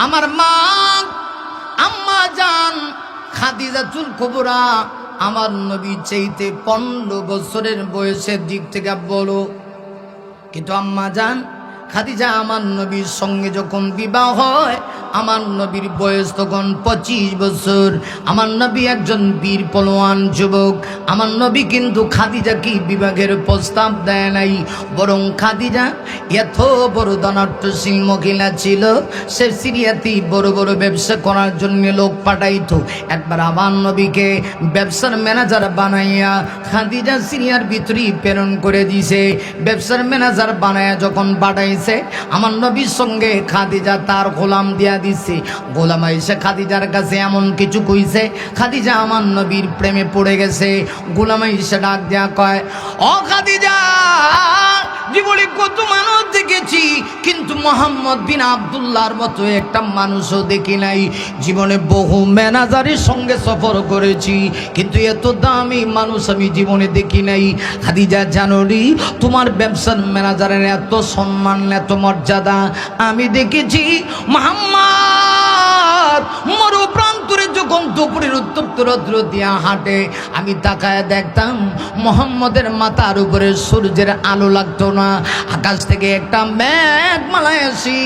আমার মা আম্মা জান খাদিজাতুল কুবরা আমার নবী চাইতে 15 বছরের বয়সের দিক থেকে বড়। কিন্তু আম্মা জান খাদিজা আমার নবীর সঙ্গে যখন বিবাহ হয় আমার নবীর বয়স তখন 25 বছর। আমার নবী একজন বীর পলোয়ান যুবক। আমার নবী কিন্তু খাদিজাকে বিবাহের প্রস্তাব দেয় নাই, বরং খাদিজা এত বড় ধনাঢ্যশীল মহিলা ছিল, সে সিরিয়াতে বড় বড় ব্যবসা করার জন্য লোক পাঠাইতো। একবার আমার নবীকে ব্যবসার ম্যানেজার বানাইয়া খাদিজা সিরিয়ার ভিতরে প্রেরণ করে দিছে। ব্যবসার ম্যানেজার বানাইয়া যখন পাঠাইছে আমার নবীর সঙ্গে খাদিজা তার গোলাম দিয়া দিছে। গোলাম এসে খাদিজার কাছে এমন কিছু কইছে, খাদিজা আমার নবীর প্রেমে পড়ে গেছে। গোলাম এসে ডাক দেয়া কয়, ও খাদিজা, জীবনে কত মানুষ দেখেছি কিন্তু মোহাম্মদ বিন আব্দুল্লাহর মতো একটা মানুষও দেখি নাই। জীবনে বহু ম্যানেজারের সঙ্গে সফর করেছি কিন্তু এত দামি মানুষ আমি জীবনে দেখি নাই। খাদিজা জানোরি, তোমার ব্যবসার ম্যানেজারের এত সম্মান এত মর্যাদা আমি দেখেছি মোহাম্মদ মরু প্রান্তরে যখন দুপুরের উত্তপ্ত রৌদ্র দিয়া হাঁটে আমি তাকায় দেখতাম মোহাম্মদের মাথার উপরে সূর্যের আলো লাগতো না, আকাশ থেকে একটা মেঘমালা আসি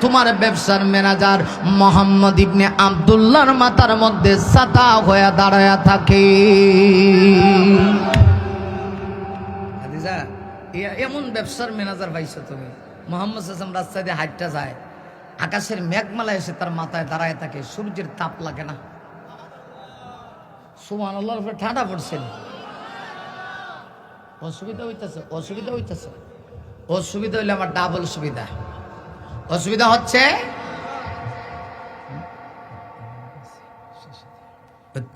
তোমার ব্যবসার ম্যানেজার মোহাম্মদ ইবনে আব্দুল্লাহর মাথার মধ্যে ছাতা হয়ে দাঁড়ায়া থাকে। খাদিজা এমন ব্যবসার ম্যানেজার পাইছো তুমি? মোহাম্মদ সাল্লাল্লাহু আলাইহি রাস্তা দিয়ে হাঁটতে যায়, আকাশের মেঘমালা এসে তার মাথায় দাঁড়ায় থাকে, সূর্যের তাপ লাগে না। সুবহানাল্লাহর উপরে ঠান্ডা পড়ছেন। অসুবিধা হইতেছে, অসুবিধা হইতেছে, অসুবিধা হইলে আমার ডাবল সুবিধা। অসুবিধা হচ্ছে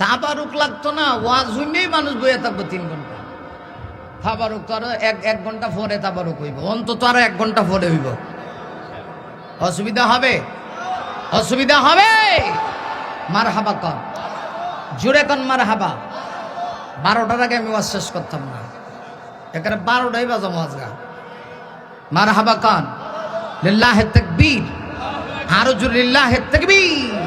তাবারুক লাগতো না, ওয়াজ হইলেই মানুষ বইয়া থাকবো 3 ঘন্টা। তাবারুক তো আরো 1 ঘন্টা পরে তাবারুক হইব, অন্তত আরো 1 ঘন্টা পরে হইব। অসুবিধা হবে, অসুবিধা হবে। মারহাবা কর, জোরে কন মারহাবা। 12টার আগে আমি ওয়াজ শেষ করতাম না, এখানে 12টাই বাজাম ওয়াজ গা। মারহাবা কন, লিল্লাহে তাকবীর, আরো জোরে লিল্লাহে তাকবীর।